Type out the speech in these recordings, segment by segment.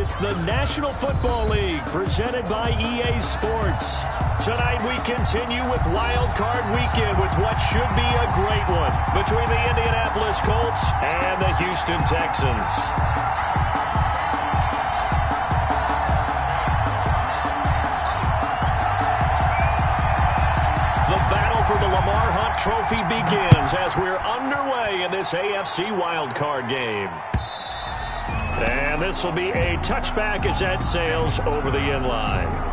It's the National Football League presented by EA Sports. Tonight we continue with Wild Card Weekend with what should be a great one between the Indianapolis Colts and the Houston Texans. The battle for the Lamar Hunt Trophy begins as we're underway in this AFC Wild Card game. And this will be a touchback as that sails over the end line.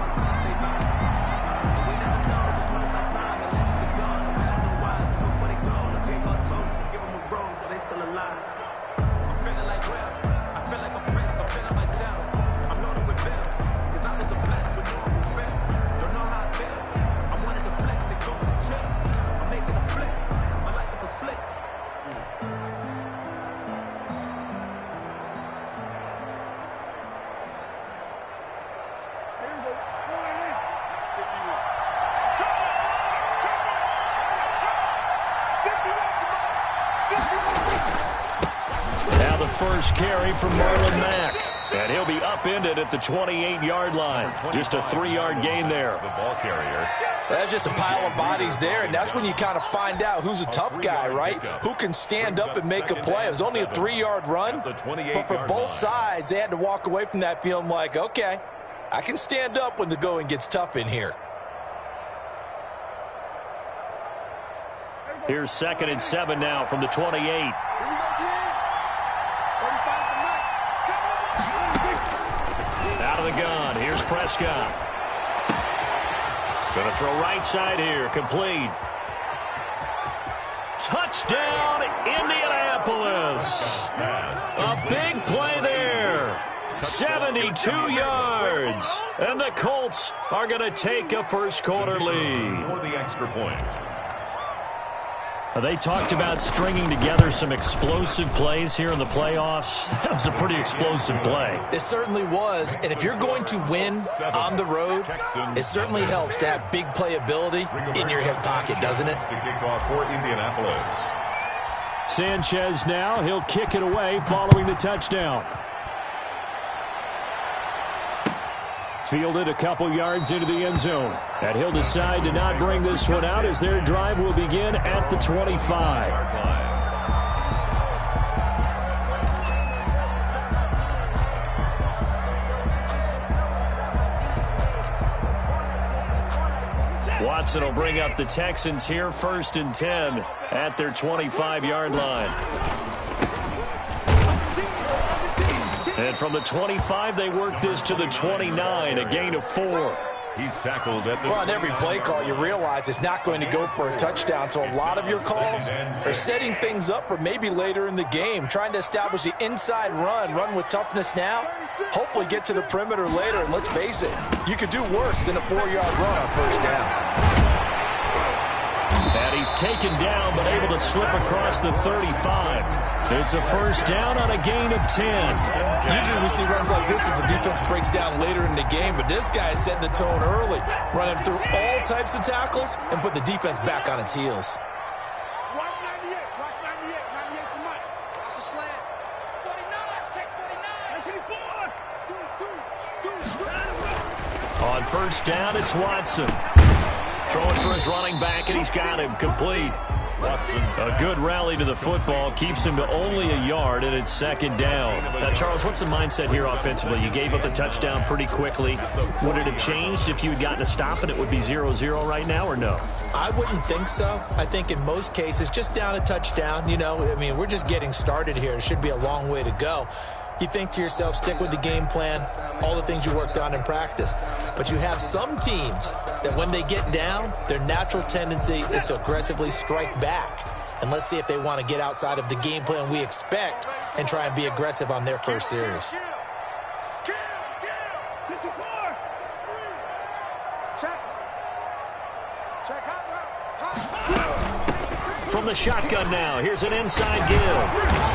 First carry from Marlon Mack. And he'll be upended at the 28-yard line. Just a 3-yard gain there. The ball carrier. That's just a pile of bodies there, and that's when you kind of find out who's a tough guy, right? Who can stand up and make a play. It was only a 3-yard run, but for both sides, they had to walk away from that feeling like, okay, I can stand up when the going gets tough in here. Here's 2nd and 7 now from the 28. Out of the gun. Here's Prescott. Going to throw right side here. Complete. Touchdown, Indianapolis. A big play there. 72 yards. And the Colts are going to take a first quarter lead. For the extra point. They talked about stringing together some explosive plays here in the playoffs. That was a pretty explosive play. It certainly was. And if you're going to win on the road, it certainly helps to have big playability in your hip pocket, doesn't it? Sanchez now. He'll kick it away following the touchdown. Fielded a couple yards into the end zone. And he'll decide to not bring this one out as their drive will begin at the 25. Watson will bring up the Texans here 1st and 10 at their 25-yard line. And from the 25, they work this to the 29, a gain of 4. He's tackled at the... Well, on every play call, you realize it's not going to go for a touchdown. So a lot of your calls are setting things up for maybe later in the game, trying to establish the inside run with toughness now, hopefully get to the perimeter later. And let's face it, you could do worse than a 4-yard run on first down. And he's taken down, but able to slip across the 35. It's a first down on a gain of 10. Usually we see runs like this as the defense breaks down later in the game, but this guy is setting the tone early, running through all types of tackles and put the defense back on its heels. On first down, it's Watson. Throwing for his running back, and he's got him complete. A good rally to the football, keeps him to only a yard, and it's 2nd down. Now, Charles, what's the mindset here offensively? You gave up the touchdown pretty quickly. Would it have changed if you had gotten a stop and it would be 0-0 right now, or no? I wouldn't think so. I think in most cases, just down a touchdown, you know, I mean, we're just getting started here. It should be a long way to go. You think to yourself, stick with the game plan, all the things you worked on in practice. But you have some teams that when they get down, their natural tendency is to aggressively strike back. And let's see if they want to get outside of the game plan we expect and try and be aggressive on their first series. From the shotgun now. Here's an inside give.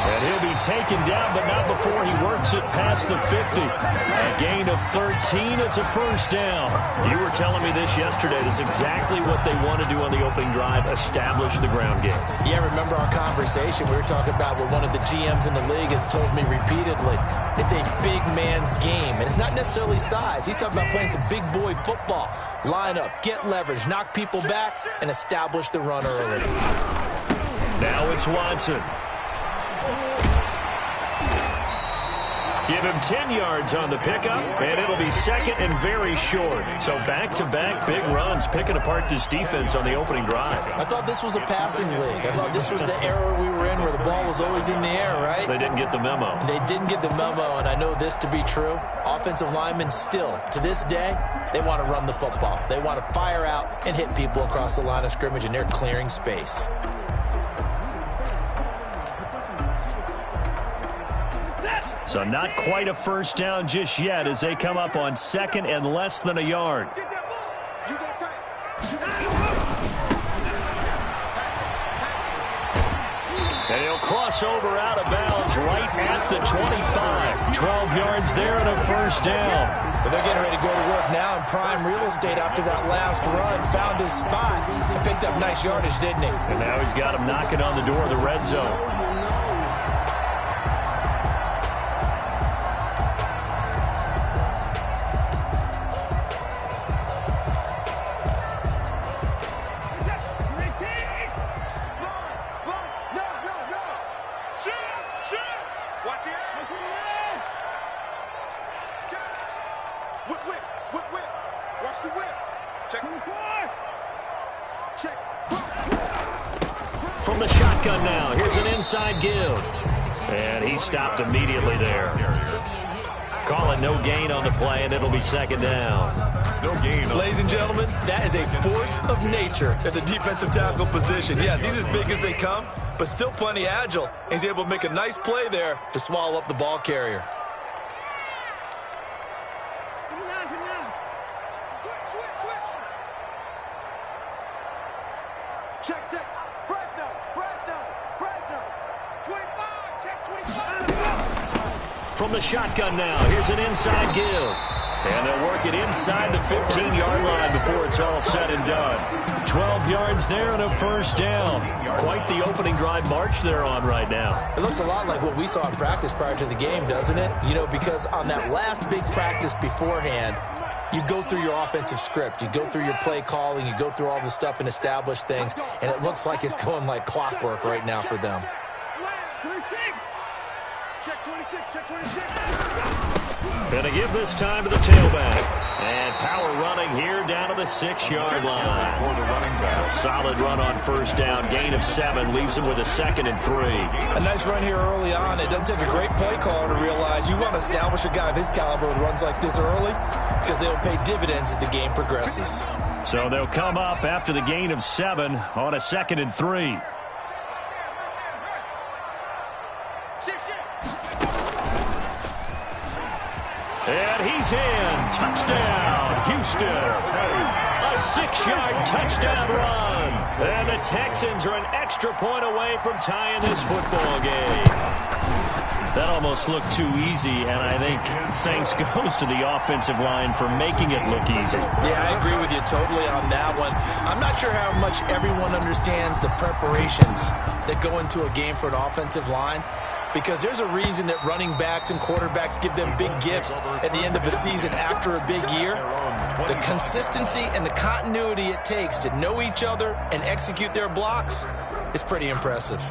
And he'll be taken down, but not before he works it past the 50. A gain of 13. It's a first down. You were telling me this yesterday. This is exactly what they want to do on the opening drive, establish the ground game. Yeah, remember our conversation? We were talking about what one of the GMs in the league has told me repeatedly. It's a big man's game, and it's not necessarily size. He's talking about playing some big boy football. Line up, get leverage, knock people back, and establish the run early. Now it's Watson. Give him 10 yards on the pickup, and it'll be second and very short. So back-to-back big runs, picking apart this defense on the opening drive. I thought this was a passing league. I thought this was the era we were in where the ball was always in the air, right? They didn't get the memo. They didn't get the memo, and I know this to be true. Offensive linemen still, to this day, they want to run the football. They want to fire out and hit people across the line of scrimmage, and they're clearing space. So not quite a first down just yet as they come up on second and less than a yard. And he'll cross over out of bounds right at the 25. 12 yards there and a first down. But they're getting ready to go to work now in prime real estate after that last run. Found his spot and picked up nice yardage, didn't he? And now he's got him knocking on the door of the red zone. From the shotgun now, here's an inside give. And he stopped immediately there. Call it no gain on the play, and it'll be second down. No gain. Ladies and gentlemen, that is a force of nature at the defensive tackle position. Yes, he's as big as they come, but still plenty agile. He's able to make a nice play there to swallow up the ball carrier. Check. Fresno. 25. Check 25. From the shotgun now, here's an inside give. And they'll work it inside the 15-yard line before it's all said and done. 12 yards there and a first down. Quite the opening drive march they're on right now. It looks a lot like what we saw in practice prior to the game, doesn't it? You know, because on that last big practice beforehand, you go through your offensive script. You go through your play calling. You go through all the stuff and establish things. And it looks like it's going like clockwork right now for them. Check 26. Gonna give this time to the tailback. And power running here down to the 6-yard line. Solid run on first down. Gain of 7 leaves him with a second and 3. A nice run here early on. It doesn't take a great play caller to realize you want to establish a guy of his caliber with runs like this early because they'll pay dividends as the game progresses. So they'll come up after the gain of 7 on a second and 3. And he's in. Touchdown, Houston. A 6-yard touchdown run. And the Texans are an extra point away from tying this football game. That almost looked too easy, and I think thanks goes to the offensive line for making it look easy. Yeah, I agree with you totally on that one. I'm not sure how much everyone understands the preparations that go into a game for an offensive line, because there's a reason that running backs and quarterbacks give them big gifts at the end of a season after a big year. The consistency and the continuity it takes to know each other and execute their blocks is pretty impressive.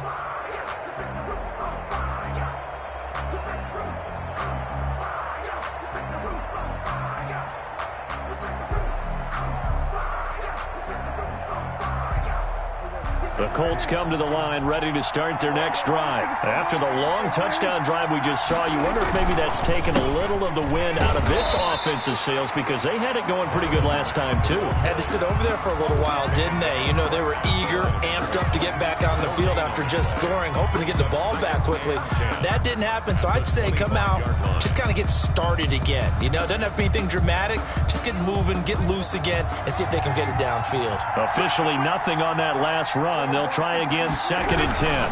The Colts come to the line ready to start their next drive. After the long touchdown drive we just saw, you wonder if maybe that's taken a little of the wind out of this offensive sails, because they had it going pretty good last time too. Had to sit over there for a little while, didn't they? You know, they were eager, amped up to get back on the field after just scoring, hoping to get the ball back quickly. That didn't happen, so I'd say come out, just kind of get started again. You know, it doesn't have to be anything dramatic. Just get moving, get loose again, and see if they can get it downfield. Officially nothing on that last run. run. They'll try again, 2nd and 10.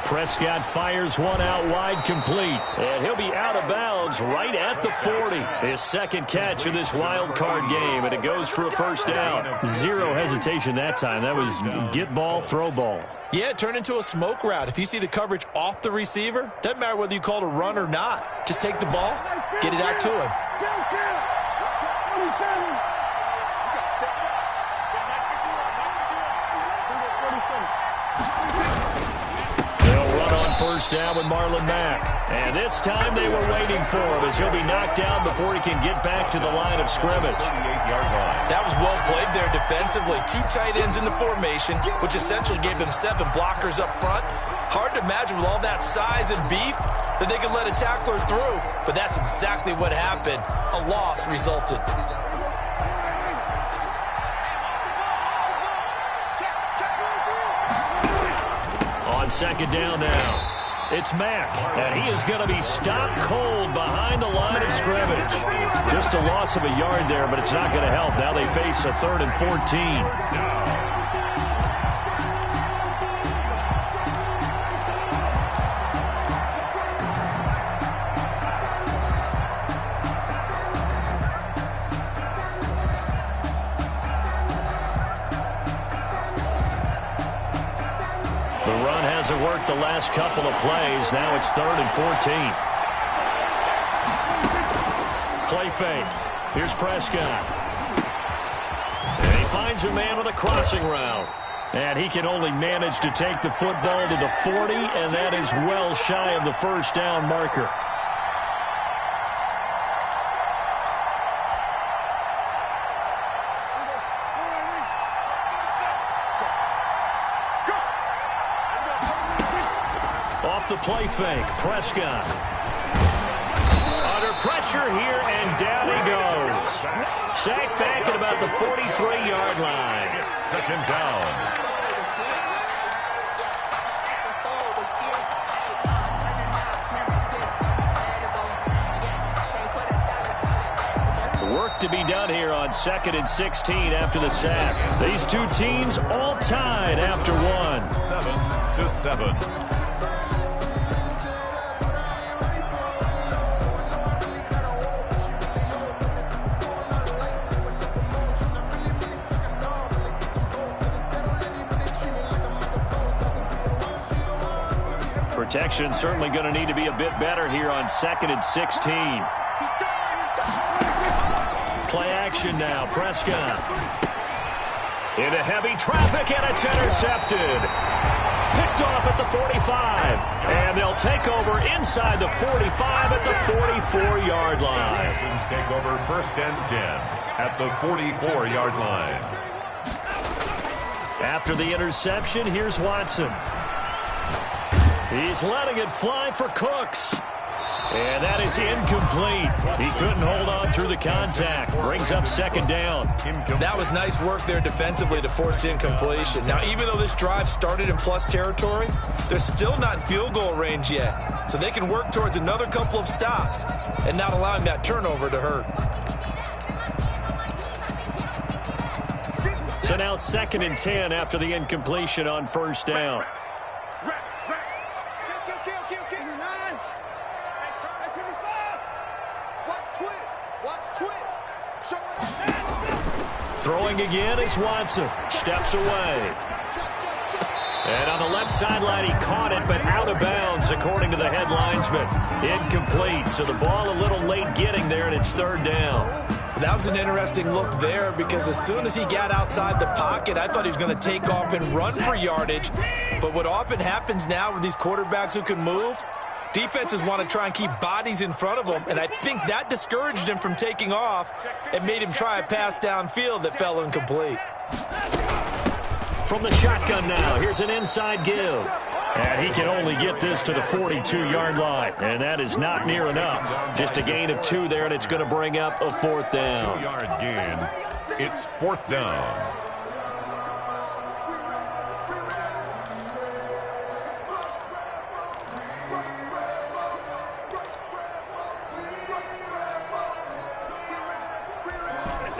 Prescott fires one out wide, complete. And he'll be out of bounds right at the 40. His second catch of this wild card game, and it goes for a first down. Zero hesitation that time. That was get ball, throw ball. Yeah, it turned into a smoke route. If you see the coverage off the receiver, doesn't matter whether you call it a run or not. Just take the ball, get it out to him. First down with Marlon Mack. And this time they were waiting for him as he'll be knocked down before he can get back to the line of scrimmage. That was well played there defensively. 2 tight ends in the formation, which essentially gave them 7 blockers up front. Hard to imagine with all that size and beef that they could let a tackler through. But that's exactly what happened. A loss resulted. On 2nd down now. It's Mack, and he is going to be stopped cold behind the line of scrimmage. Just a loss of a yard there, but it's not going to help. Now they face a 3rd and 14. Hasn't worked the last couple of plays. Now it's 3rd and 14. Play fake. Here's Prescott. And he finds a man with a crossing route. And he can only manage to take the football to the 40, and that is well shy of the first down marker. The play fake. Prescott under pressure here, and down he goes. Sacked back at about the 43-yard line. 2nd down. Work to be done here on 2nd and 16 after the sack. These two teams all tied after one. 7-7. Protection certainly going to need to be a bit better here on 2nd and 16. Play action now. Prescott into heavy traffic, and it's intercepted. Picked off at the 45. And they'll take over inside the 45 at the 44-yard line. Take over 1st and 10 at the 44-yard line. After the interception, here's Watson. He's letting it fly for Cooks. And that is incomplete. He couldn't hold on through the contact. Brings up 2nd down. That was nice work there defensively to force incompletion. Now, even though this drive started in plus territory, they're still not in field goal range yet. So they can work towards another couple of stops and not allowing that turnover to hurt. So now 2nd and 10 after the incompletion on 1st down. Throwing again is Watson. Steps away. And on the left sideline, he caught it, but out of bounds, according to the head linesman. Incomplete, so the ball a little late getting there, and it's 3rd down. That was an interesting look there because as soon as he got outside the pocket, I thought he was going to take off and run for yardage. But what often happens now with these quarterbacks who can move, defenses want to try and keep bodies in front of them, and I think that discouraged him from taking off and made him try a pass downfield that fell incomplete. From the shotgun now, here's an inside give. And he can only get this to the 42-yard line, and that is not near enough. Just a gain of 2 there, and it's going to bring up a 4th down. 2-yard gain. It's 4th down.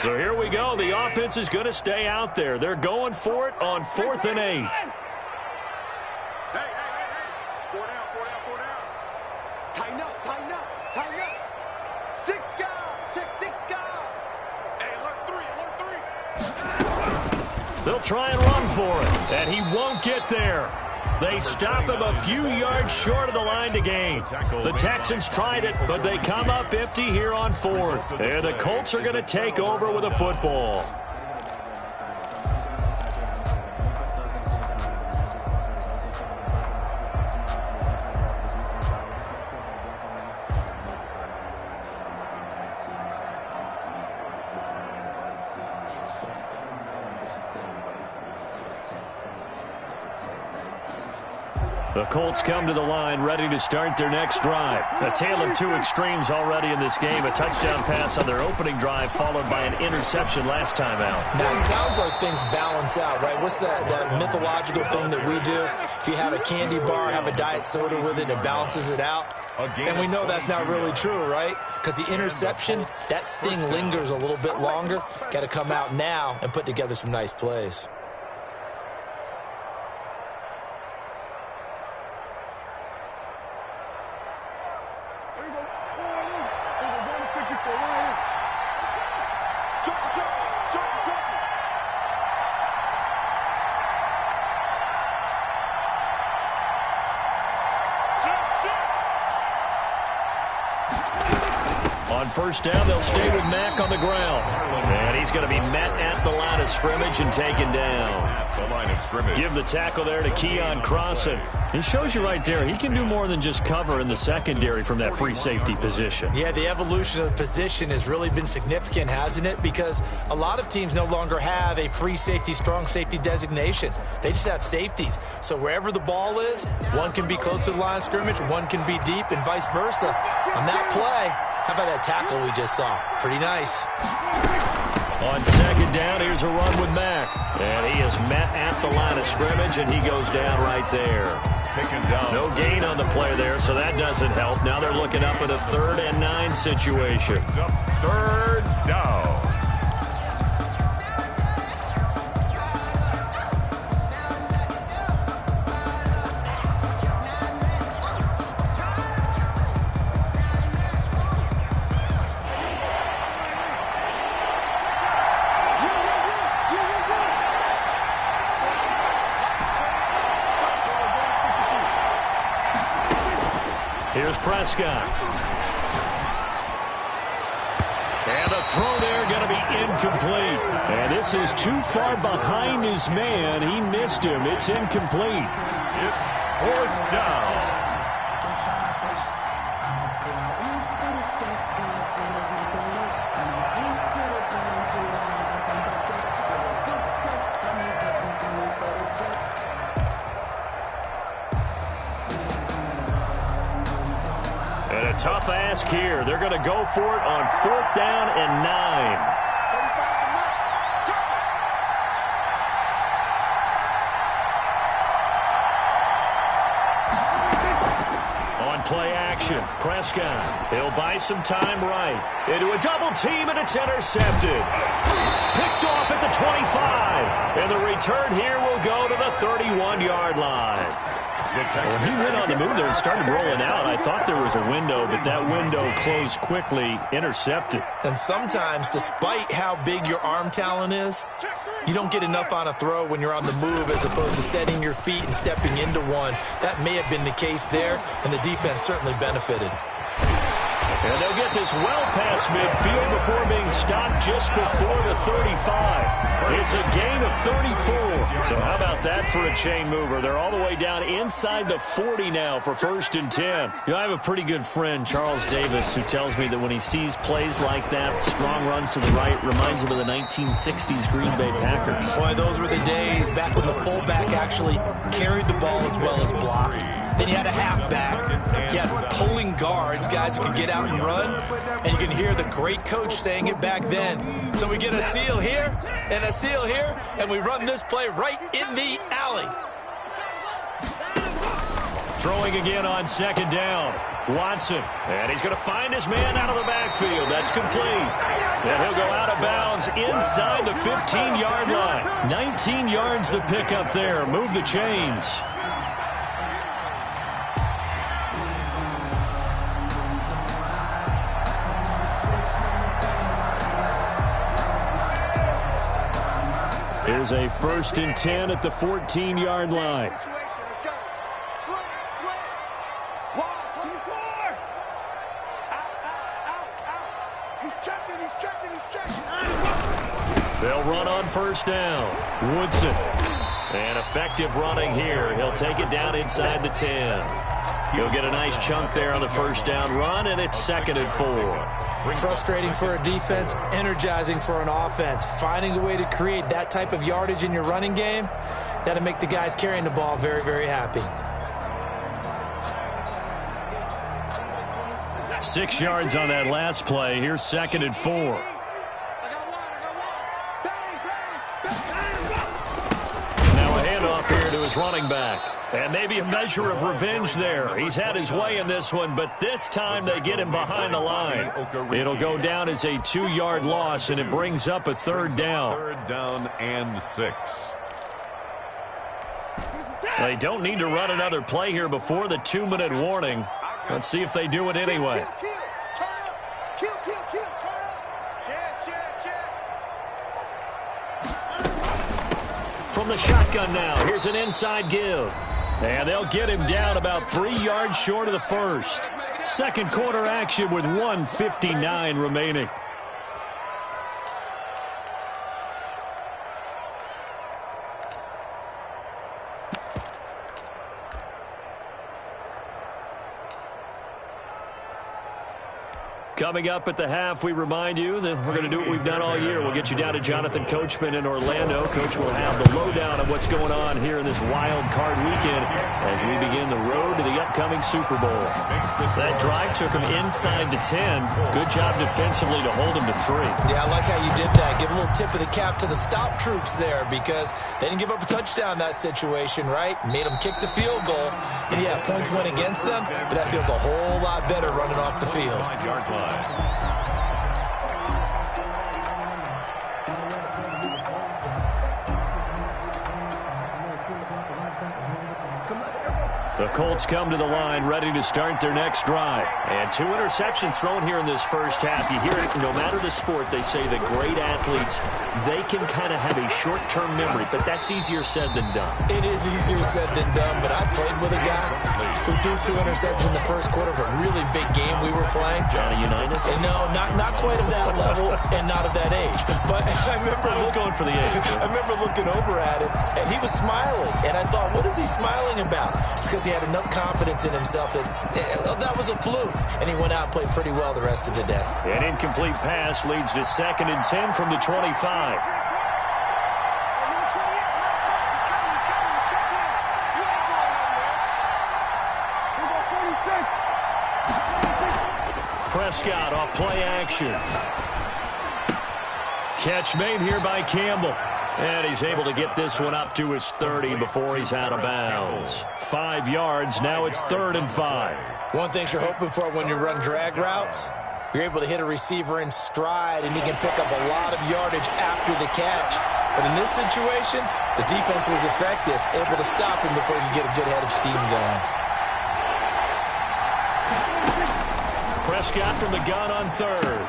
So here we go. The offense is going to stay out there. They're going for it on 4th and 8. Hey. 4 down. Tighten up. 6 guard. Check 6 guard. Hey, alert 3. They'll try and run for it, and he won't get there. They stop him a few yards short of the line to gain. The Texans tried it, but they come up empty here on 4th. And the Colts are going to take over with a football. The Colts come to the line ready to start their next drive. A tale of 2 extremes already in this game. A touchdown pass on their opening drive followed by an interception last time out. Now, it sounds like things balance out, right? What's that mythological thing that we do? If you have a candy bar, have a diet soda with it, it balances it out. And we know that's not really true, right? Because the interception, that sting lingers a little bit longer. Got to come out now and put together some nice plays. On 1st down, they'll stay with Mack on the ground. And he's going to be met at the line of scrimmage and taken down. Give the tackle there to Keon Crossan. It shows you right there, he can do more than just cover in the secondary from that free safety position. Yeah, the evolution of the position has really been significant, hasn't it? Because a lot of teams no longer have a free safety, strong safety designation. They just have safeties. So wherever the ball is, one can be close to the line of scrimmage, one can be deep, and vice versa. On that play, how about that tackle we just saw? Pretty nice. On 2nd down, here's a run with Mack. And he is met at the line of scrimmage, and he goes down right there. No gain on the play there, so that doesn't help. Now they're looking up at a 3rd and 9 situation. 3rd down. Here's Prescott. And the throw there going to be incomplete. And this is too far behind his man. He missed him. It's incomplete. It's 4th down. And a tough ask here. They're going to go for it on 4th down and 9. On play action, Prescott. He'll buy some time right. Into a double team, and it's intercepted. Picked off at the 25. And the return here will go to the 31-yard line. When he went on the move there and started rolling out, I thought there was a window, but that window closed quickly, intercepted. And sometimes, despite how big your arm talent is, you don't get enough on a throw when you're on the move as opposed to setting your feet and stepping into one. That may have been the case there, and the defense certainly benefited. And they'll get this well past midfield before being stopped just before the 35. It's a gain of 34. So how about that for a chain mover? They're all the way down inside the 40 now for 1st and 10. You know, I have a pretty good friend, Charles Davis, who tells me that when he sees plays like that, strong runs to the right, reminds him of the 1960s Green Bay Packers. Boy, those were the days back when the fullback actually carried the ball as well as blocked. Then you had a halfback. You had pulling guards, guys who could get out and run. And you can hear the great coach saying it back then. So we get a seal here and a seal here, and we run this play right in the alley. Throwing again on second down. Watson. And he's going to find his man out of the backfield. That's complete. And he'll go out of bounds inside the 15-yard line. 19 yards the pickup there. Move the chains. Here's a 1st and 10 at the 14-yard line. They'll run on 1st down. Woodson. And effective running here. He'll take it down inside the 10. He'll get a nice chunk there on the 1st down run, and it's 2nd and 4. Frustrating for a defense, energizing for an offense. Finding a way to create that type of yardage in your running game, that'll make the guys carrying the ball very, very happy. 6 yards on that last play. Here's 2nd and 4. To his running back. And maybe a measure of revenge there. He's had his way in this one, but this time they get him behind the line. It'll go down as a 2-yard loss, and it brings up a 3rd down. 3rd down and 6. They don't need to run another play here before the 2-minute warning. Let's see if they do it anyway. From the shotgun now, here's an inside give. And they'll get him down about 3 yards short of the first. Second quarter action with 1:59 remaining. Coming up at the half, we remind you that we're going to do what we've done all year. We'll get you down to Jonathan Coachman in Orlando. Coach will have the lowdown of what's going on here in this wild card weekend as we begin the road to the upcoming Super Bowl. That drive took him inside the 10. Good job defensively to hold him to 3. Yeah, I like how you did that. Give a little tip of the cap to the stop troops there because they didn't give up a touchdown in that situation, right? Made them kick the field goal. And, yeah, points went against them, but that feels a whole lot better running off the field. 5-yard line. The Colts come to the line ready to start their next drive. And 2 interceptions thrown here in this first half. You hear it, no matter the sport, they say the great athletes, they can kind of have a short-term memory, but that's easier said than done. It is easier said than done, but I played with a guy who threw 2 interceptions in the first quarter of a really big game we were playing. Johnny Unitas? And no, not quite of that level and not of that age. But I remember I was going for the age. I remember looking over at him, and he was smiling. And I thought, what is he smiling about? It's because he had enough confidence in himself that that was a fluke. And he went out and played pretty well the rest of the day. An incomplete pass leads to 2nd and 10 from the 25. Prescott off play action. Catch made here by Campbell. And he's able to get this one up to his 30 before he's out of bounds. 5 yards. Now it's 3rd and 5. One thing you're hoping for when you run drag routes, you're able to hit a receiver in stride, and he can pick up a lot of yardage after the catch. But in this situation, the defense was effective, able to stop him before you get a good head of steam going. Prescott from the gun on 3rd.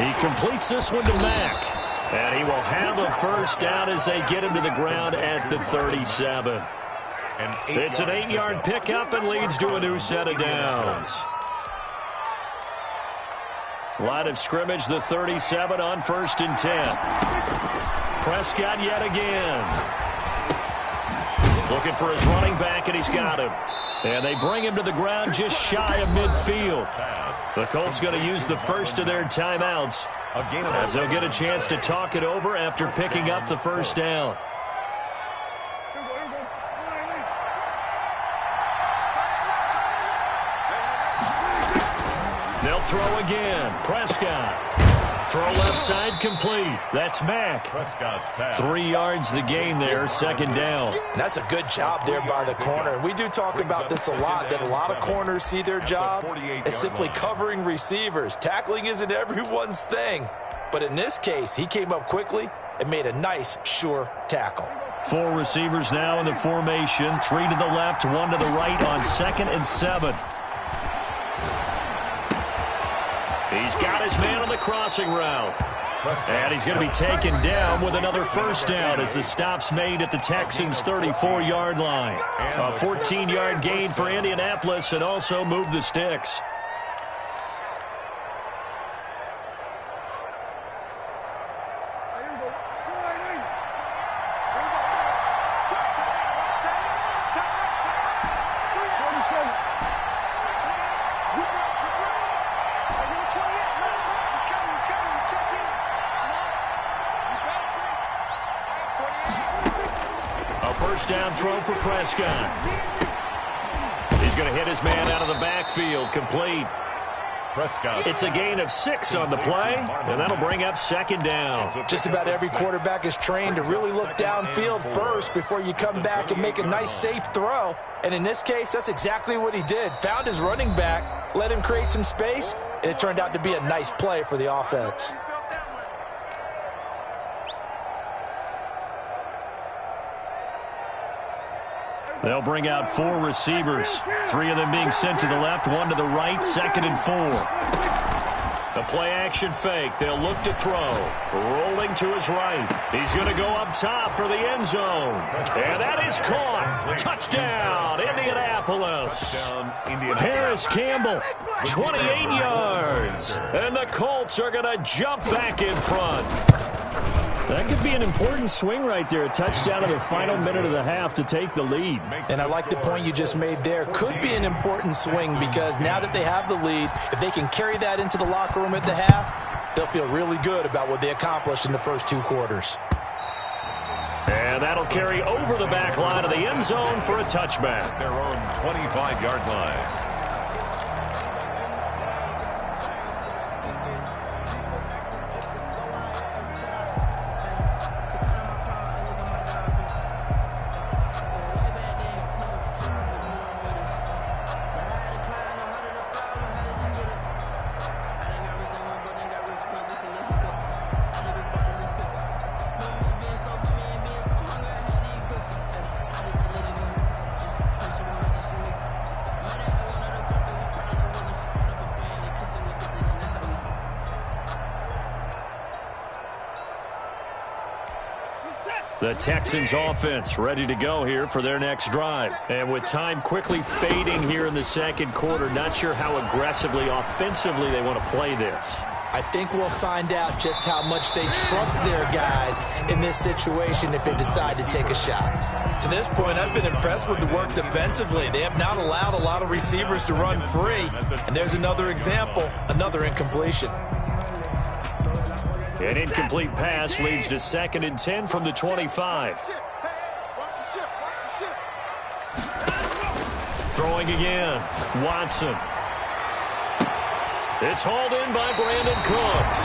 He completes this one to Mack. And he will have a first down as they get him to the ground at the 37. It's an 8-yard pickup and leads to a new set of downs. Line of scrimmage, the 37 on 1st and 10. Prescott yet again. Looking for his running back, and he's got him. And they bring him to the ground just shy of midfield. The Colts going to use the first of their timeouts as they'll get a chance to talk it over after picking up the first down. They'll throw again. Prescott. Throw left side complete. That's Mack. Prescott's pass. 3 yards the gain there, second down. And that's a good job there by the corner. We do talk about this a lot, that a lot of corners see their job as simply covering receivers. Tackling isn't everyone's thing. But in this case, he came up quickly and made a nice, sure tackle. 4 receivers now in the formation. 3 to the left, 1 to the right on 2nd and 7. He's got his man on the crossing route. And he's going to be taken down with another first down as the stop's made at the Texans' 34-yard line. A 14-yard gain for Indianapolis and also move the sticks. First down throw for Prescott. He's going to hit his man out of the backfield, complete. Prescott. It's a gain of 6 on the play, and that'll bring up second down. Just about every quarterback is trained to really look downfield first before you come back and make a nice, safe throw. And in this case, that's exactly what he did. Found his running back, let him create some space, and it turned out to be a nice play for the offense. They'll bring out 4 receivers, 3 of them being sent to the left, 1 to the right, 2nd and 4. The play action fake. They'll look to throw. Rolling to his right. He's going to go up top for the end zone. And that is caught. Touchdown, Indianapolis. Harris Campbell, 28 yards. And the Colts are going to jump back in front. That could be an important swing right there. A touchdown in the final minute of the half to take the lead. And I like the point you just made there. Could be an important swing because now that they have the lead, if they can carry that into the locker room at the half, they'll feel really good about what they accomplished in the first 2 quarters. And that'll carry over the back line of the end zone for a touchback. Their own 25-yard line. The Texans offense ready to go here for their next drive. And with time quickly fading here in the second quarter, not sure how aggressively, offensively they want to play this. I think we'll find out just how much they trust their guys in this situation if they decide to take a shot. To this point, I've been impressed with the work defensively. They have not allowed a lot of receivers to run free. And there's another example, another incompletion. An incomplete pass leads to 2nd and 10 from the 25. Throwing again. Watson. It's hauled in by Brandon Cooks.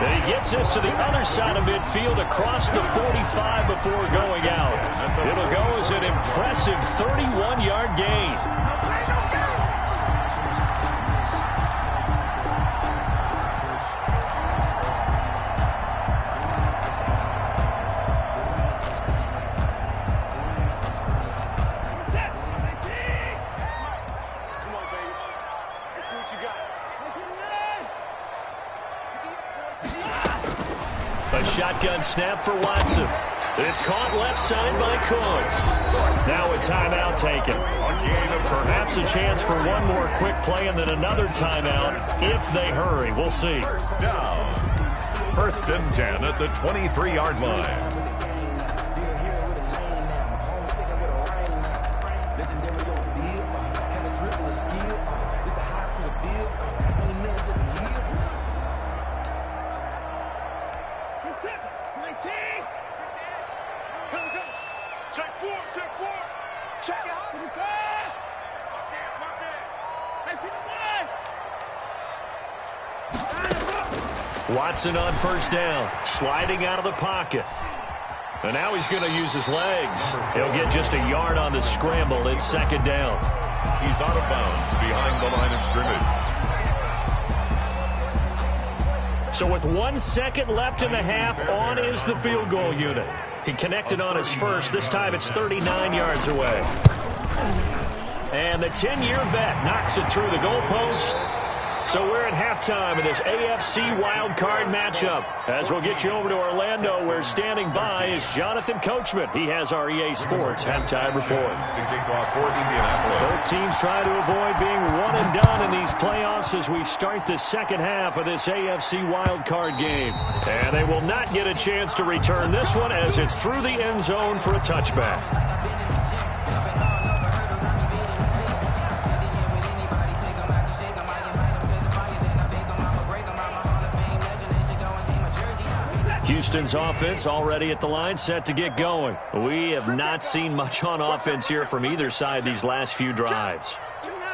And he gets this to the other side of midfield across the 45 before going out. It'll go as an impressive 31-yard gain. A shotgun snap for Watson. It's caught left side by Cooks. Now a timeout taken. Perhaps a chance for one more quick play and then another timeout if they hurry. We'll see. First down. 1st and 10 at the 23-yard line. Watson on first down, sliding out of the pocket. And now he's going to use his legs. He'll get just a yard on the scramble. It's second down. He's out of bounds behind the line of scrimmage. So with 1 second left in the half, on is the field goal unit. He connected on his first. This time it's 39 yards away. And the 10-year vet knocks it through the goalpost. So we're at halftime in this AFC wildcard matchup. As we'll get you over to Orlando, where standing by is Jonathan Coachman. He has our EA Sports halftime report. Both teams try to avoid being one and done in these playoffs as we start the second half of this AFC wildcard game. And they will not get a chance to return this one as it's through the end zone for a touchback. Houston's offense already at the line, set to get going. We have not seen much on offense here from either side these last few drives.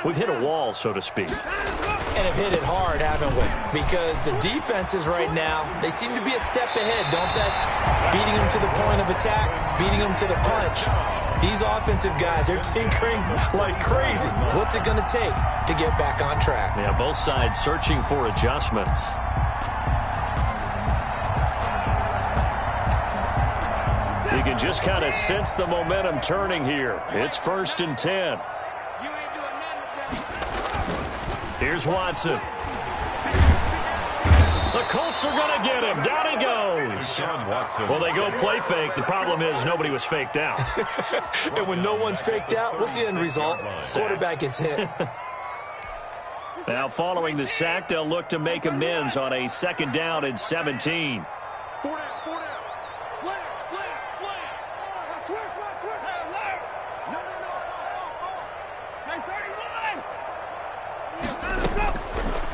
We've hit a wall, so to speak. And have hit it hard, haven't we? Because the defenses right now, they seem to be a step ahead, don't they? Beating them to the point of attack, beating them to the punch. These offensive guys, they're tinkering like crazy. What's it going to take to get back on track? Yeah, both sides searching for adjustments. You can just kind of sense the momentum turning here. It's 1st and 10. Here's Watson. The Colts are going to get him. Down he goes. Well, they go play fake. The problem is nobody was faked out. And when no one's faked out, what's the end result? Quarterback gets hit. Now, following the sack, they'll look to make amends on a 2nd down and 17.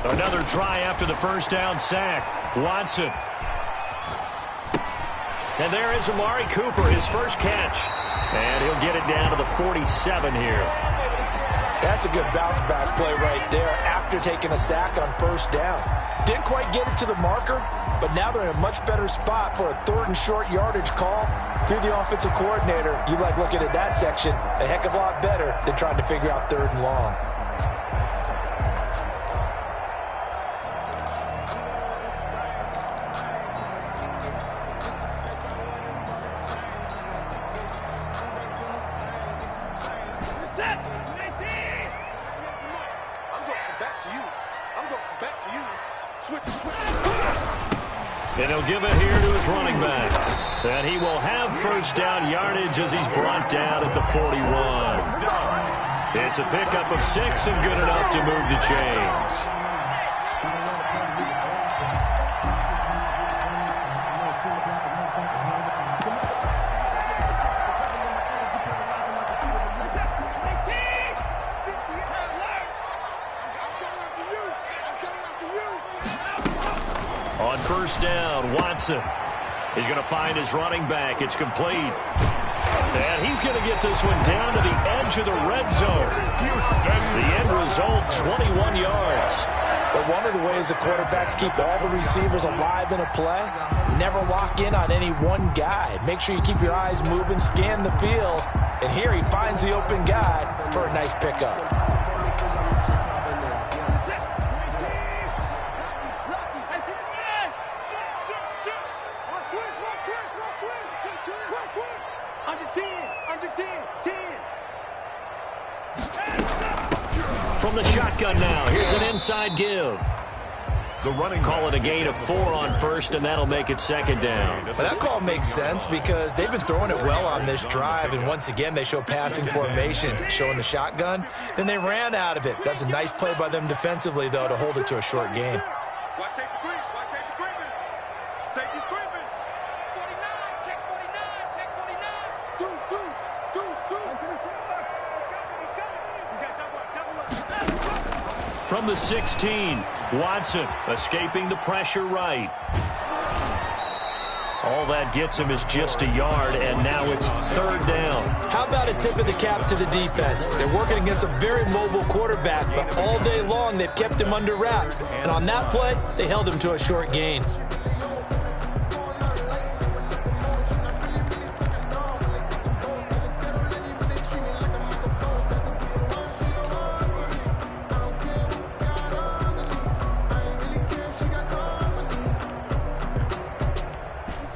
Another try after the first down sack. Watson. And there is Amari Cooper, his first catch. And he'll get it down to the 47 here. That's a good bounce-back play right there after taking a sack on first down. Didn't quite get it to the marker, but now they're in a much better spot for a 3rd and short yardage call. If you're the offensive coordinator, you like looking at that section a heck of a lot better than trying to figure out 3rd and long. And he'll give it here to his running back. And he will have first down yardage as he's brought down at the 41. It's a pickup of 6 and good enough to move the chains. On first down, Watson. He's going to find his running back. It's complete. And he's going to get this one down to the edge of the red zone. The end result, 21 yards. But one of the ways the quarterbacks keep all the receivers alive in a play, never lock in on any one guy. Make sure you keep your eyes moving, scan the field. And here he finds the open guy for a nice pickup. From the shotgun now, here's an inside give. Call it a gain of 4 on first, and that'll make it 2nd down. But that call makes sense because they've been throwing it well on this drive, and once again they show passing formation, showing the shotgun. Then they ran out of it. That's a nice play by them defensively, though, to hold it to a short gain. Watch safety creep. Watch safety creeping. Safety's creeping. 49. Check 49. Check 49. Deuce. Let's go. We got double up. From the 16, Watson escaping the pressure right. All that gets him is just a yard, and now it's third down. How about a tip of the cap to the defense? They're working against a very mobile quarterback, but all day long they've kept him under wraps. And on that play, they held him to a short gain.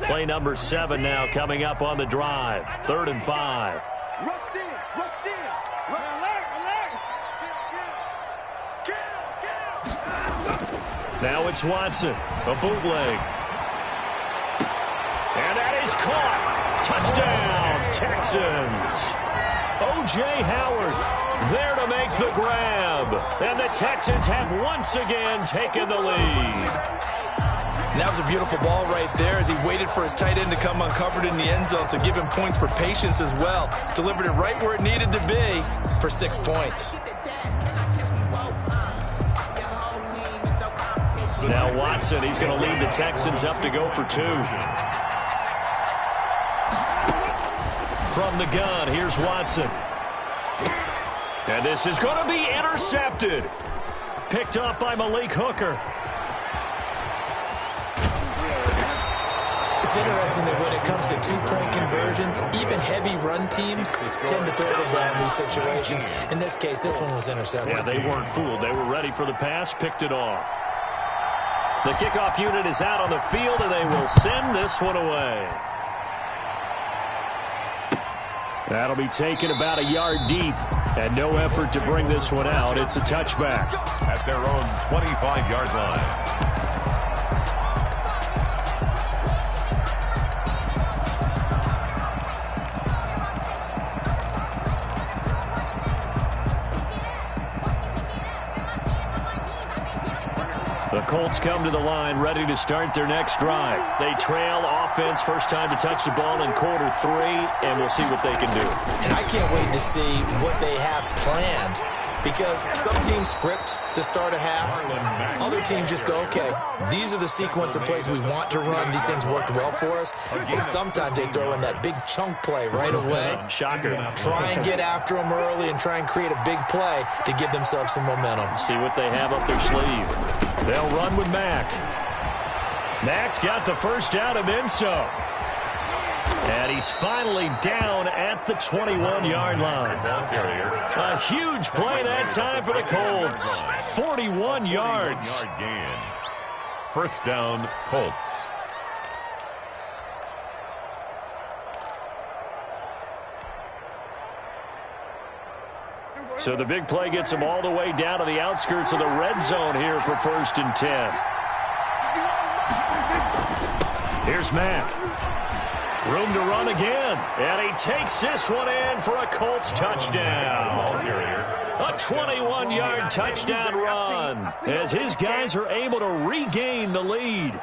Play number 7 now coming up on the drive. 3rd and 5. Now it's Watson. A bootleg. And that is caught. Touchdown, Texans. O.J. Howard there to make the grab. And the Texans have once again taken the lead. And that was a beautiful ball right there as he waited for his tight end to come uncovered in the end zone, so give him points for patience as well. Delivered it right where it needed to be for 6 points. Now Watson, he's going to lead the Texans up to go for 2. From the gun, here's Watson. And this is going to be intercepted. Picked up by Malik Hooker. It's interesting that when it comes to two-point conversions, even heavy run teams tend to throw the ball in these situations. In this case, this one was intercepted. Yeah, they weren't fooled. They were ready for the pass, picked it off. The kickoff unit is out on the field, and they will send this one away. That'll be taken about a yard deep, and no effort to bring this one out. It's a touchback. At their own 25-yard line. The Colts come to the line ready to start their next drive. They trail offense, first time to touch the ball in quarter 3, and we'll see what they can do. And I can't wait to see what they have planned, because some teams script to start a half. Other teams just go, okay, these are the sequence of plays we want to run. These things worked well for us. And sometimes they throw in that big chunk play right away. Shocker. Try and get after them early and try and create a big play to give themselves some momentum. See what they have up their sleeve. They'll run with Mack. Mack's got the first down and then some. And he's finally down at the 21-yard line. A huge play that time for the Colts. 41 yards. First down, Colts. So the big play gets them all the way down to the outskirts of the red zone here for 1st and 10. Here's Mack. Room to run again. And he takes this one in for a Colts touchdown. A 21-yard touchdown run as his guys are able to regain the lead.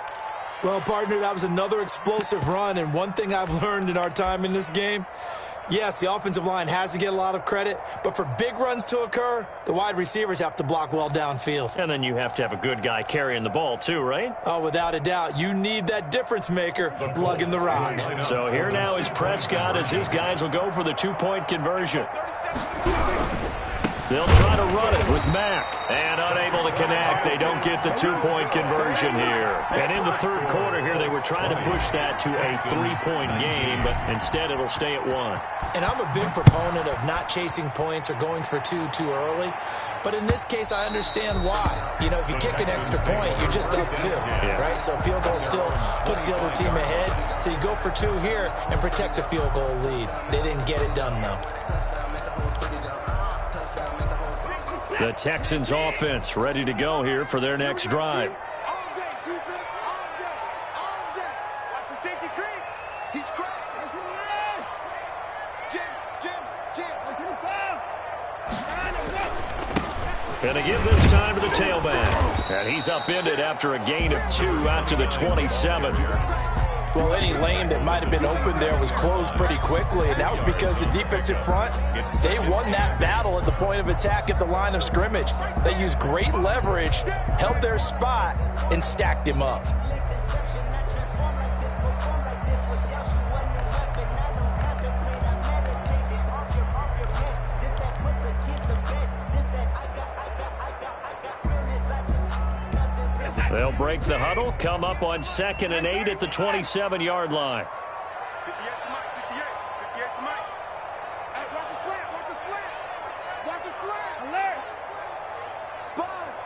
Well, partner, that was another explosive run, and one thing I've learned in our time in this game, yes, the offensive line has to get a lot of credit, but for big runs to occur, the wide receivers have to block well downfield. And then you have to have a good guy carrying the ball too, right? Oh, without a doubt. You need that difference maker lugging the rock. So here now is Prescott as his guys will go for the 2-point conversion. They'll try to run it with Mack. And unable to connect. They don't get the 2-point conversion here. And in the third quarter here, they were trying to push that to a 3-point game, but instead it'll stay at 1. And I'm a big proponent of not chasing points or going for 2 too early. But in this case, I understand why. You know, if you kick an extra point, you're just up 2, right? So field goal still puts the other team ahead. So you go for 2 here and protect the field goal lead. They didn't get it done, though. The Texans offense ready to go here for their next drive. And they give this time to the tailback. And he's upended after a gain of 2 out to the 27. Well, any lane that might have been open there was closed pretty quickly, and that was because the defensive front, they won that battle at the point of attack at the line of scrimmage. They used great leverage, held their spot, and stacked him up. They'll break the huddle, come up on 2nd and 8 at the 27-yard line. 58 to Mike, 58 to Mike. Hey, watch the slant, watch the slant. Watch the slant. Alert. Sponge.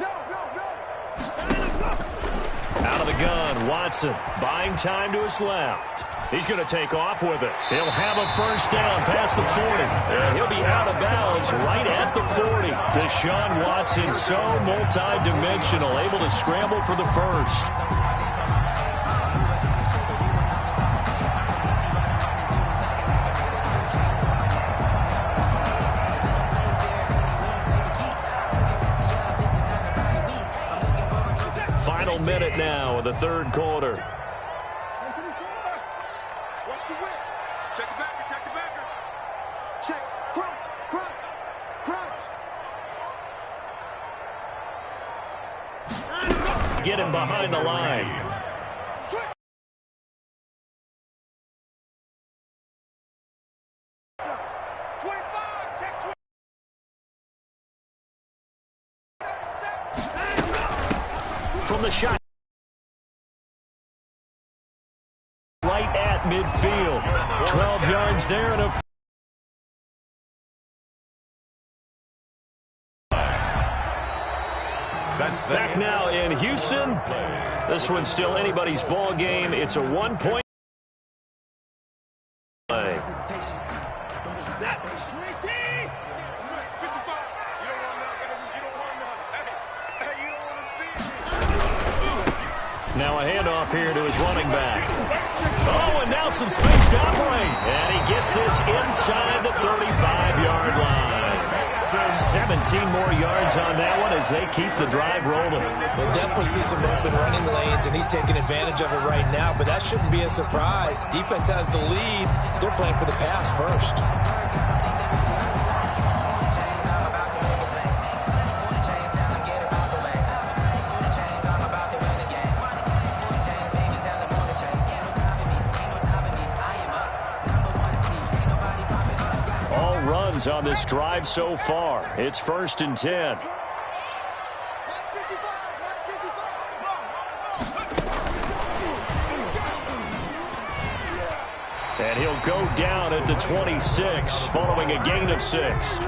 No. Out of the gun, Watson buying time to his left. He's going to take off with it. He'll have a first down past the 40. And he'll be out of bounds right at the 40. Deshaun Watson, so multi-dimensional, able to scramble for the first. Final minute now of the third quarter. Watch the whip. Check the backer. Check. Crunch. Get him behind the line. Switch. 25. Check 20. 37. From the shot. Right at midfield. 12 yards there and a... Back now in Houston. This one's still anybody's ball game. It's a 1-point play. Now a handoff here to his running back. Oh, and now some space to operate. And he gets this inside the 35-yard line. 17 more yards on that one as they keep the drive rolling. We'll definitely see some open running lanes, and he's taking advantage of it right now, but that shouldn't be a surprise. Defense has the lead. They're playing for the pass first. On this drive so far. It's 1st and 10. And he'll go down at the 26 following a gain of 6.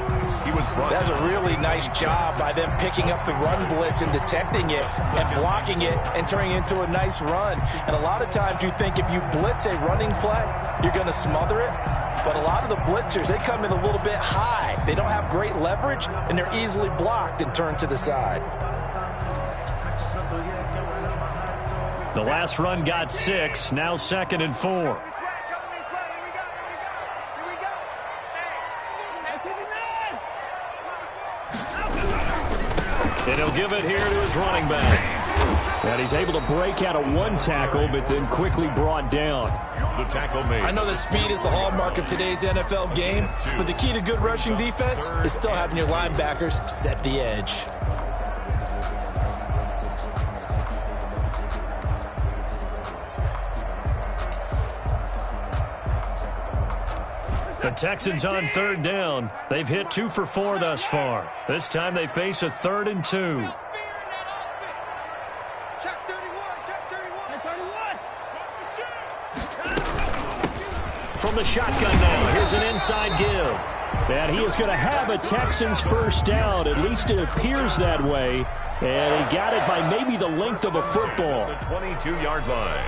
That's a really nice job by them picking up the run blitz and detecting it and blocking it and turning it into a nice run. And a lot of times you think if you blitz a running play, you're going to smother it. But a lot of the blitzers, they come in a little bit high. They don't have great leverage, and they're easily blocked and turned to the side. The last run got 6. Now 2nd and 4. And he'll give it here to his running back. And he's able to break out of one tackle, but then quickly brought down. The tackle made. I know that speed is the hallmark of today's NFL game, but the key to good rushing defense is still having your linebackers set the edge. The Texans on 3rd down. They've hit 2 for 4 thus far. This time they face a 3rd and 2. From the shotgun now, here's an inside give. And he is going to have a Texans first down. At least it appears that way. And he got it by maybe the length of a football. The 22-yard line.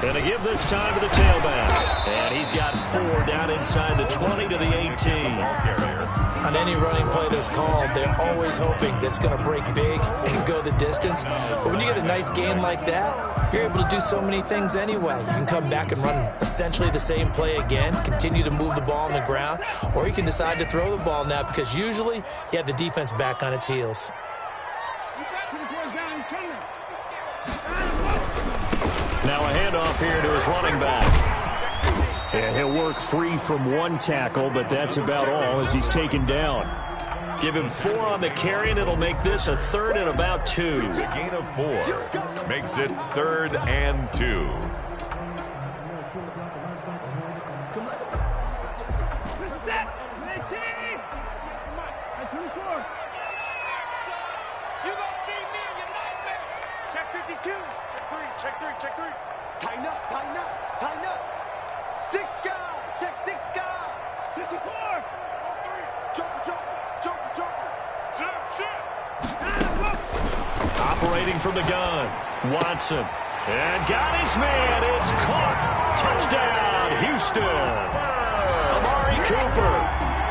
And a give this time to the tailback. And he's got 4 down inside the 20 to the 18. On any running play that's called, they're always hoping that it's going to break big and go the distance. But when you get a nice gain like that, you're able to do so many things anyway. You can come back and run essentially the same play again, continue to move the ball on the ground, or you can decide to throw the ball now because usually you have the defense back on its heels. Now a handoff here to his running back. And he'll work free from one tackle, but that's about all as he's taken down. Give him 4 on the carry, and it'll make this a 3rd and about 2. It's a gain of 4. Makes it 3rd and 2. Check 3. Tighten up. Six guy. Check 6 guy. 54. Joker. Shit. Operating from the gun. Watson. And got his man. It's caught. Touchdown, Houston. Amari Cooper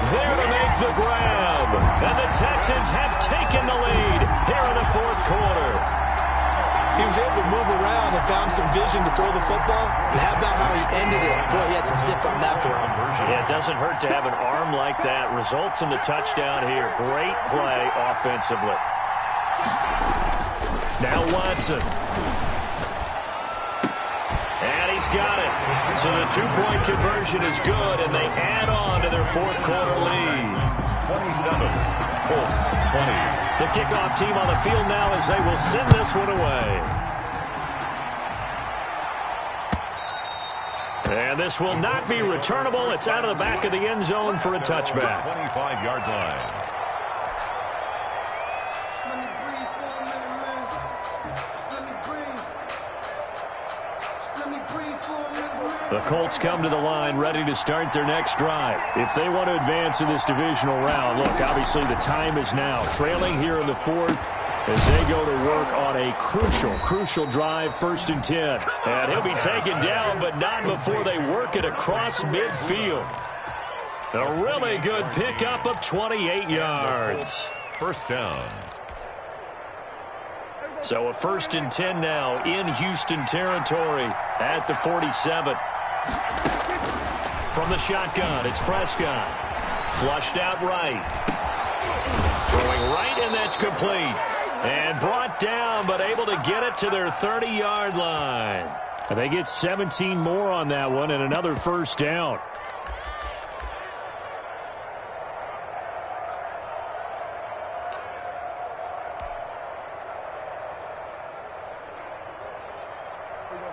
there to make the grab. And the Texans have taken the lead here in the 4th quarter. He was able to move around and found some vision to throw the football. And how about how he ended it? Boy, he had some zip on that throw. Yeah, it doesn't hurt to have an arm like that. Results in the touchdown here. Great play offensively. Now Watson. And he's got it. So the 2-point conversion is good, and they add on to their 4th quarter lead. 27. Colts 20. The kickoff team on the field now as they will send this one away. And this will not be returnable. It's out of the back of the end zone for a touchback. 25-yard line. The Colts come to the line ready to start their next drive. If they want to advance in this divisional round, look, obviously the time is now. Trailing here in the 4th as they go to work on a crucial drive, 1st and 10. And he'll be taken down, but not before they work it across midfield. A really good pickup of 28 yards. First down. So a 1st and 10 now in Houston territory at the 47. From the shotgun, it's Prescott. Flushed out right. Throwing right, and that's complete. And brought down, but able to get it to their 30-yard line. And they get 17 more on that one and another 1st down.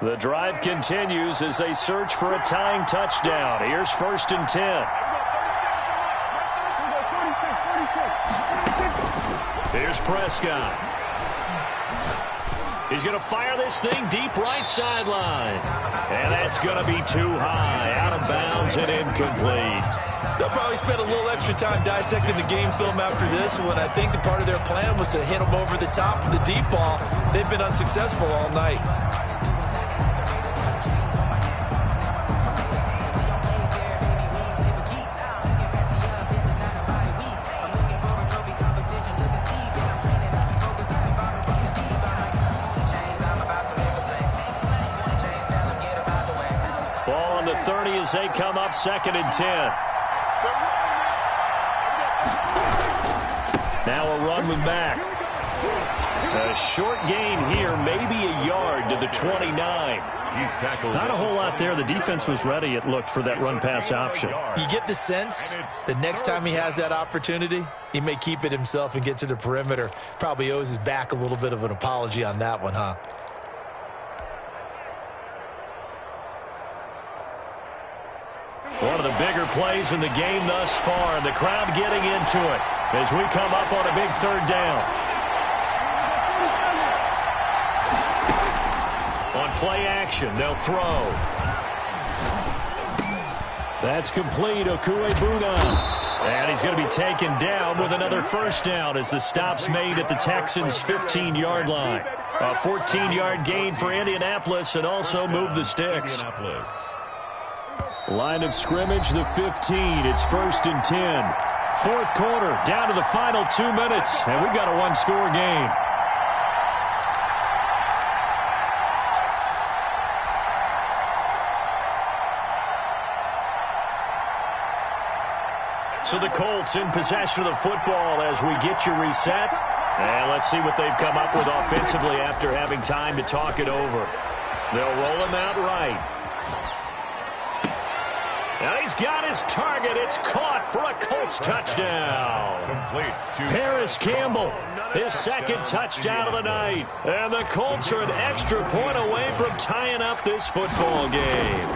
The drive continues as they search for a tying touchdown. Here's 1st and 10. Here's Prescott. He's going to fire this thing deep right sideline. And that's going to be too high, out of bounds and incomplete. They'll probably spend a little extra time dissecting the game film after this one. I think the part of their plan was to hit them over the top of the deep ball. They've been unsuccessful all night. Ball on the 30 as they come up 2nd and 10. Now a run with Mack. A short gain here, maybe a yard to the 29. He's tackled. Not a whole lot there. The defense was ready, it looked, for that run-pass option. You get the sense the next time he has that opportunity, he may keep it himself and get to the perimeter. Probably owes his back a little bit of an apology on that one, huh? One of the bigger plays in the game thus far. The crowd getting into it as we come up on a big 3rd down. On play action, they'll throw. That's complete. Okuegbuna. And he's going to be taken down with another 1st down as the stop's made at the Texans' 15-yard line. A 14-yard gain for Indianapolis and also move the sticks. Line of scrimmage, the 15. It's 1st and 10. 4th quarter, down to the final 2 minutes, and we've got a 1-score game. So the Colts in possession of the football as we get you reset. And let's see what they've come up with offensively after having time to talk it over. They'll roll him out right. Now he's got his target. It's caught for a Colts touchdown. Complete. Paris Campbell, his second touchdown of the night. And the Colts are an extra point away from tying up this football game.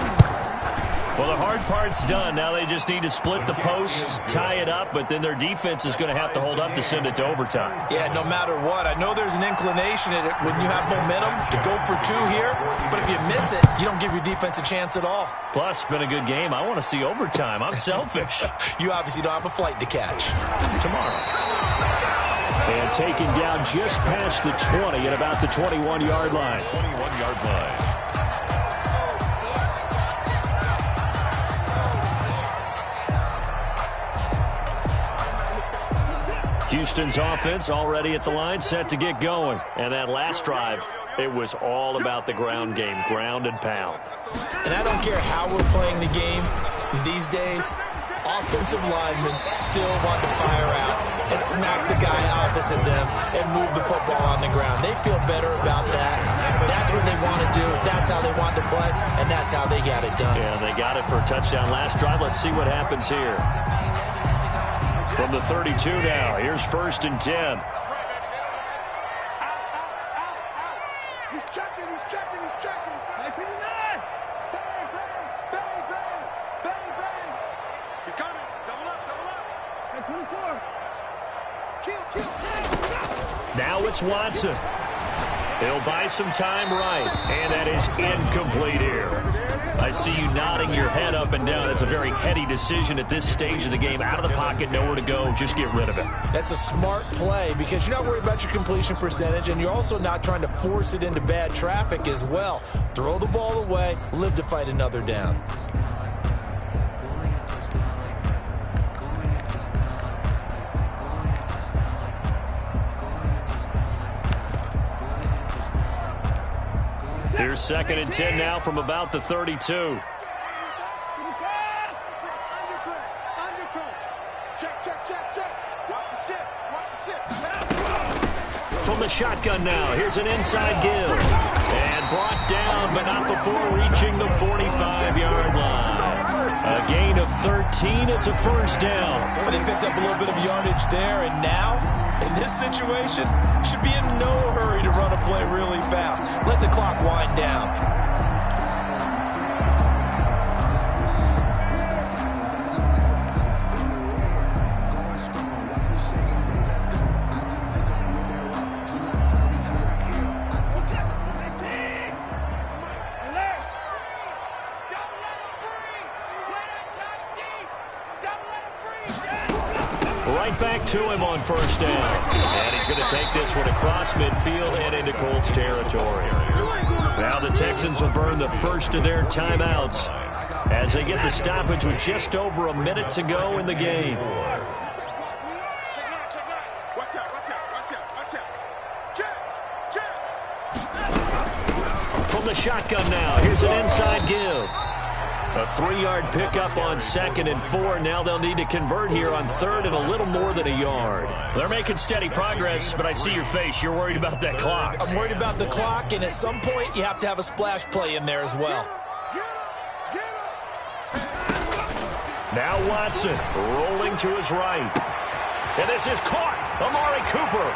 Well, the hard part's done. Now they just need to split the posts, tie it up, but then their defense is going to have to hold up to send it to overtime. Yeah, no matter what. I know there's an inclination in it when you have momentum to go for two here, but if you miss it, you don't give your defense a chance at all. Plus, been a good game. I want to see overtime. I'm selfish. You obviously don't have a flight to catch. Tomorrow. And taken down just past the 20 at about the 21-yard line. 21-yard line. Houston's offense already at the line, set to get going. And that last drive, it was all about the ground game, ground and pound. And I don't care how we're playing the game these days, offensive linemen still want to fire out and smack the guy opposite them and move the football on the ground. They feel better about that. That's what they want to do. That's how they want to play, and that's how they got it done. Yeah, they got it for a touchdown last drive. Let's see what happens here. From the 32 now, here's 1st and 10. That's right, baby. He's checking. Hey, 59. Bang. He's coming. Double up. Hey, 24. Kill. Now it's Watson. He'll buy some time right, and that is incomplete here. I see you nodding your head up and down. It's a very heady decision at this stage of the game. Out of the pocket, nowhere to go. Just get rid of it. That's a smart play because you're not worried about your completion percentage, and you're also not trying to force it into bad traffic as well. Throw the ball away, live to fight another down. Here's 2nd and 10 now from about the 32. Check. Watch the shit. From the shotgun now, here's an inside give. And brought down, but not before reaching the 45-yard line. A gain of 13, it's a 1st down. Well, they picked up a little bit of yardage there, and now, in this situation, should be in no hurry to run a play really fast. Let the clock wind down. Right back to him on 1st down. And he's going to take this one across midfield and into Colts territory. Now the Texans will burn the first of their timeouts as they get the stoppage with just over a minute to go in the game. Watch out. Check. From the shotgun now, here's an inside give. A 3-yard pickup on 2nd and 4. Now they'll need to convert here on 3rd and a little more than a yard. They're making steady progress, but I see your face. You're worried about that clock. I'm worried about the clock, and at some point, you have to have a splash play in there as well. Get up. Now Watson rolling to his right. And this is caught. Amari Cooper.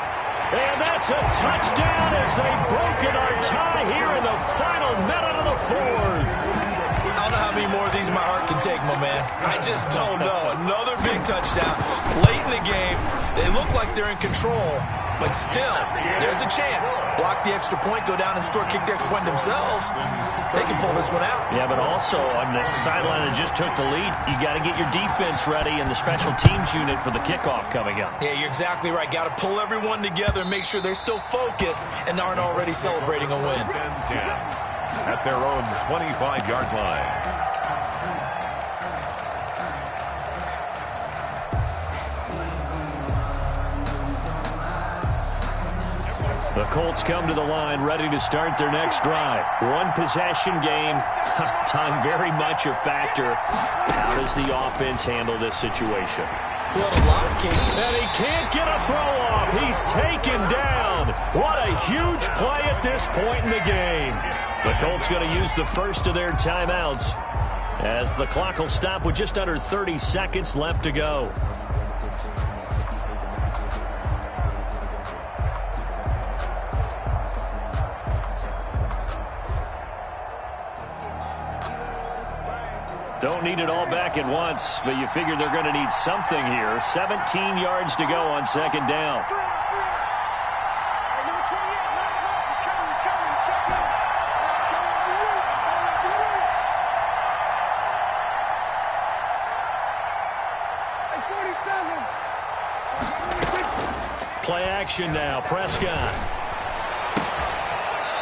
And that's a touchdown as they broken our tie here in the final minute of the 4th. I don't know how many more of these my heart can take, my man. I just don't know. Another big touchdown. Late in the game, they look like they're in control, but still, there's a chance. Block the extra point, go down and score, kick the extra point themselves. They can pull this one out. Yeah, but also on the sideline that just took the lead, you got to get your defense ready and the special teams unit for the kickoff coming up. Yeah, you're exactly right. Got to pull everyone together and make sure they're still focused and aren't already celebrating a win. 10 at their own 25-yard line. The Colts come to the line ready to start their next drive. One possession game. Time very much a factor. How does the offense handle this situation? Well, a lot of cases. And he can't get a throw off. He's taken down. What a huge play at this point in the game. The Colts going to use the first of their timeouts as the clock will stop with just under 30 seconds left to go. Don't need it all back at once, but you figure they're going to need something here. 17 yards to go on second down. Play action now. Prescott.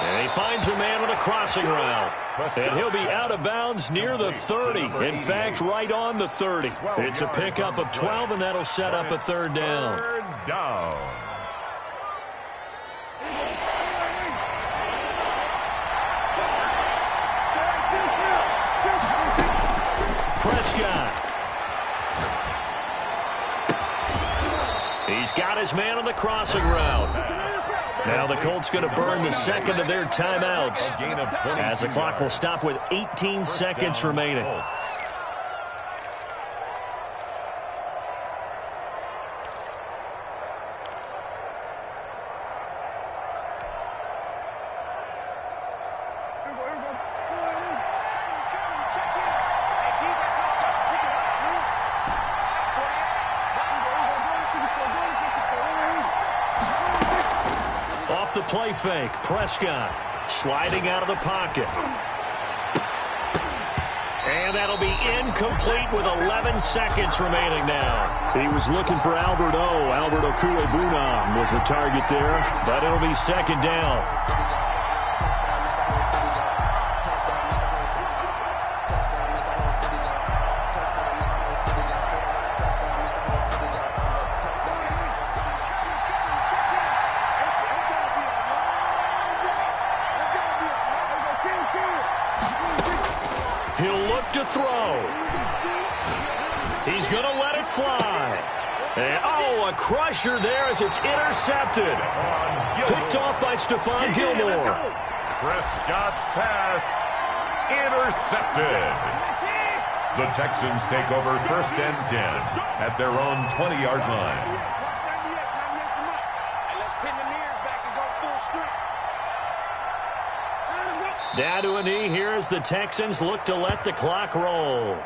And he finds a man on a crossing route. And he'll be out of bounds near the 30. In fact, right on the 30. It's a pickup of 12, and that'll set up a third down. Third down. Prescott. He's got his man on the crossing route. Now the Colts going to burn the second of their timeouts as the clock will stop with 18 seconds remaining. Off the play fake, Prescott sliding out of the pocket. And that'll be incomplete with 11 seconds remaining now. He was looking for Albert O. Albert Okwuegbunam was the target there, but it'll be second down. He'll look to throw. He's going to let it fly. And, a crusher there as it's intercepted. Picked off by Stephon Gilmore. Prescott's pass intercepted. The Texans take over 1st and 10 at their own 20-yard line. Down to a knee here as the Texans look to let the clock roll.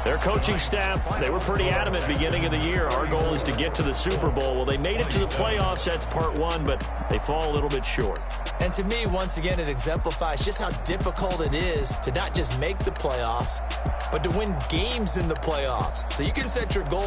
Their coaching staff, they were pretty adamant beginning of the year. Our goal is to get to the Super Bowl. Well, they made it to the playoffs. That's part one, but they fall a little bit short. And to me, once again, it exemplifies just how difficult it is to not just make the playoffs, but to win games in the playoffs. So you can set your goal